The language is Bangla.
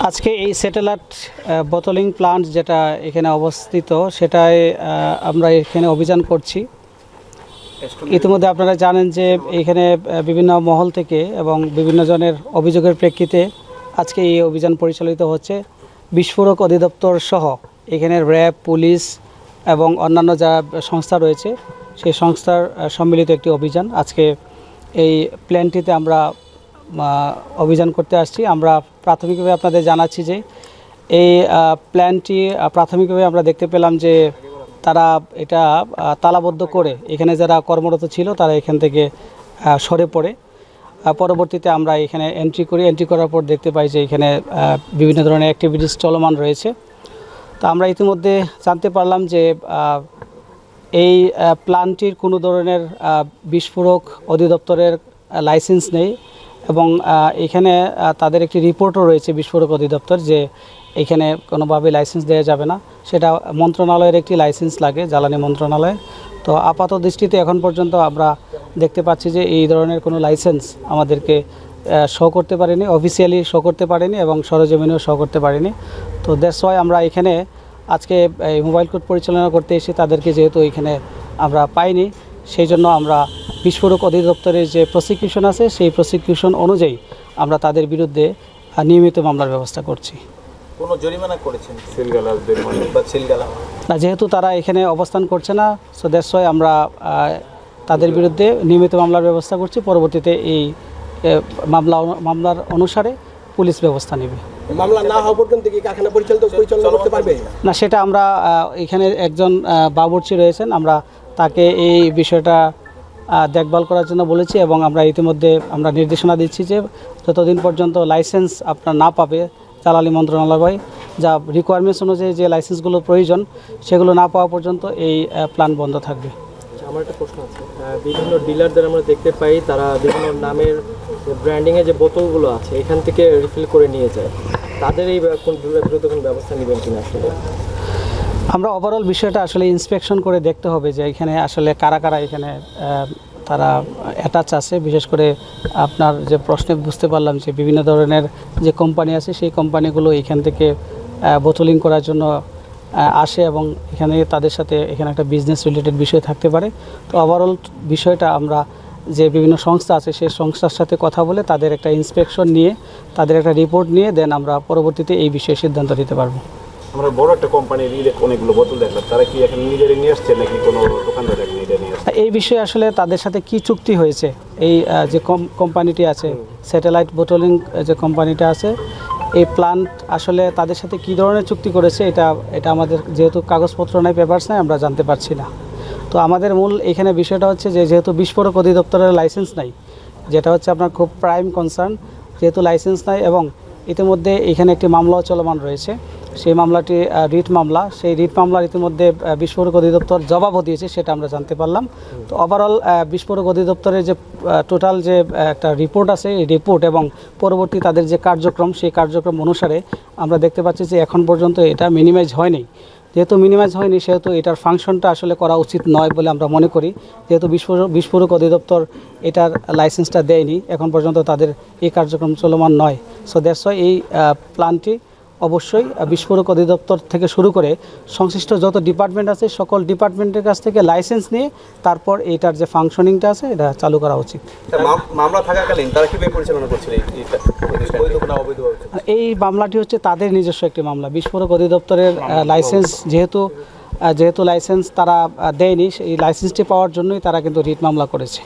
আজকে এই স্যাটেলাইট বোতলিং প্লান্ট যেটা এখানে অবস্থিত সেটায় আমরা এখানে অভিযান করছি। ইতিমধ্যে আপনারা জানেন যে এখানে বিভিন্ন মহল থেকে এবং বিভিন্ন জনের অভিযোগের প্রেক্ষিতে আজকে এই অভিযান পরিচালিত হচ্ছে। বিস্ফোরক অধিদপ্তর সহ এখানে র্যাব, পুলিশ এবং অন্যান্য যা সংস্থা রয়েছে সেই সংস্থার সম্মিলিত একটি অভিযান। আজকে এই প্ল্যানটিতে আমরা অভিযান করতে আসছি। আমরা প্রাথমিকভাবে আপনাদের জানাচ্ছি যে এই প্ল্যানটি প্রাথমিকভাবে আমরা দেখতে পেলাম যে তারা এটা তালাবদ্ধ করে এখানে যারা কর্মরত ছিল তারা এখান থেকে সরে পড়ে। পরবর্তীতে আমরা এখানে এন্ট্রি করার পর দেখতে পাই যে এখানে বিভিন্ন ধরনের অ্যাক্টিভিটিস চলমান রয়েছে। তো আমরা ইতিমধ্যে জানতে পারলাম যে এই প্ল্যানটির কোনো ধরনের বিস্ফোরক অধিদপ্তরের লাইসেন্স নেই এবং এখানে তাদের একটি রিপোর্টও রয়েছে বিস্ফোরক অধিদপ্তর যে এখানে কোনোভাবে লাইসেন্স দেওয়া যাবে না। সেটা মন্ত্রণালয়ের একটি লাইসেন্স লাগে, জ্বালানি মন্ত্রণালয়। তো আপাত দৃষ্টিতে এখন পর্যন্ত আমরা দেখতে পাচ্ছি যে এই ধরনের কোনো লাইসেন্স আমাদেরকে শো করতে পারেনি, অফিসিয়ালি শো করতে পারেনি এবং সরজমিনেও শো করতে পারেনি। তো দ্যাটস ওয়াই আমরা এখানে আজকে এই মোবাইল কোর্ট পরিচালনা করতে এসে তাদেরকে যেহেতু এখানে আমরা পাইনি, সেই জন্য আমরা বিস্ফোরক অধিদপ্তরের যে প্রসিকিউশন আছে সেই প্রসিকিউশন অনুযায়ী আমরা তাদের বিরুদ্ধে নিয়মিত মামলার ব্যবস্থা করছি। কোনো জরিমানা করেছেন সিলগালা জরিমানা বা সিলগালা না, যেহেতু তারা এখানে অবস্থান করছে না, সো দ্যাটস ওয়াই আমরা তাদের বিরুদ্ধে নিয়মিত মামলার ব্যবস্থা করছি। পরবর্তীতে এই মামলার অনুসারে পুলিশ ব্যবস্থা নেবে। মামলা না হওয়া পর্যন্ত কি কারখানা পরিচালনা করতে পারবে না, সেটা আমরা এখানে একজন বাবুর্চি রয়েছেন, আমরা তাকে এই বিষয়টা দেখভাল করার জন্য বলেছি এবং আমরা ইতিমধ্যে আমরা নির্দেশনা দিচ্ছি যে যতদিন পর্যন্ত লাইসেন্স আপনার না পাবে জ্বালানি মন্ত্রণালয় যা রিকোয়ারমেন্টস অনুযায়ী যে লাইসেন্সগুলো প্রয়োজন সেগুলো না পাওয়া পর্যন্ত এই প্ল্যান বন্ধ থাকবে। আমার একটা প্রশ্ন আছে, বিভিন্ন ডিলারদের আমরা দেখতে পাই তারা বিভিন্ন নামের ব্র্যান্ডিংয়ে যে বোতলগুলো আছে এখান থেকে রিফিল করে নিয়ে যায়, তাদের এই বিরুদ্ধে কোনো ব্যবস্থা নেবেন কিনা? আসলে আমরা ওভারঅল বিষয়টা আসলে ইন্সপেকশন করে দেখতে হবে যে এখানে আসলে কারা কারা এখানে তারা অ্যাটাচ আছে। বিশেষ করে আপনার যে প্রশ্নে বুঝতে পারলাম যে বিভিন্ন ধরনের যে কোম্পানি আছে সেই কোম্পানিগুলো এখান থেকে বোতলিং করার জন্য আসে এবং এখানে তাদের সাথে এখানে একটা বিজনেস রিলেটেড বিষয় থাকতে পারে। তো ওভারঅল বিষয়টা আমরা যে বিভিন্ন সংস্থা আছে সেই সংস্থার সাথে কথা বলে তাদের একটা ইন্সপেকশন নিয়ে তাদের একটা রিপোর্ট নিয়ে দেন আমরা পরবর্তীতে এই বিষয়ে সিদ্ধান্ত নিতে পারবো। আমরা বড় একটা কোম্পানির অনেকগুলো বোতল দেখলাম, তারা কি এখন নিজেরাই নিয়ে আসছে নাকি কোনো দোকানদার নিয়ে আসছে? এই বিষয়ে আসলে তাদের সাথে কি চুক্তি হয়েছে, এই যে কোম্পানিটি আছে স্যাটেলাইট বোতলিং যে কোম্পানিটা আছে এই প্ল্যান্ট আসলে তাদের সাথে কী ধরনের চুক্তি করেছে এটা আমাদের যেহেতু কাগজপত্র নাই, পেপারস নাই, আমরা জানতে পারছি না। তো আমাদের মূল এখানে বিষয়টা হচ্ছে যে যেহেতু বিস্ফোরক অধিদপ্তরের লাইসেন্স নাই, যেটা হচ্ছে আপনার খুব প্রাইম কনসার্ন, যেহেতু লাইসেন্স নাই এবং ইতিমধ্যে এখানে একটি মামলাও চলমান রয়েছে, সেই মামলাটি রিট মামলা, সেই রিট মামলার ইতিমধ্যে বিস্ফোরক অধিদপ্তর জবাবও দিয়েছে সেটা আমরা জানতে পারলাম। তো ওভারঅল বিস্ফোরক অধিদপ্তরের যে টোটাল যে একটা রিপোর্ট আছে এই রিপোর্ট এবং পরবর্তী তাদের যে কার্যক্রম সেই কার্যক্রম অনুসারে আমরা দেখতে পাচ্ছি যে এখন পর্যন্ত এটা মিনিমাইজ হয়নি। যেহেতু মিনিমাইজ হয়নি সেহেতু এটার ফাংশনটা আসলে করা উচিত নয় বলে আমরা মনে করি। যেহেতু বিস্ফোরক অধিদপ্তর এটার লাইসেন্সটা দেয়নি, এখন পর্যন্ত তাদের এই কার্যক্রম চলমান নয়। সো দ্যাটস ওয়াই এই প্ল্যানটি অবশ্যই বিস্ফোরক অধিদপ্তর থেকে শুরু করে সংশ্লিষ্ট যত ডিপার্টমেন্ট আছে সকল ডিপার্টমেন্টের কাছ থেকে লাইসেন্স নিয়ে তারপর এটার যে ফাংশনিংটা আছে এটা চালু করা উচিত। মামলা থাকাকালীন তারা কিভাবে পরিচালনা করছিল এই মামলাটি হচ্ছে তাদের নিজস্ব একটি মামলা। বিস্ফোরক অধিদপ্তরের লাইসেন্স যেহেতু লাইসেন্স তারা দেয়নি, এই লাইসেন্সটি পাওয়ার জন্যই তারা কিন্তু রিট মামলা করেছে।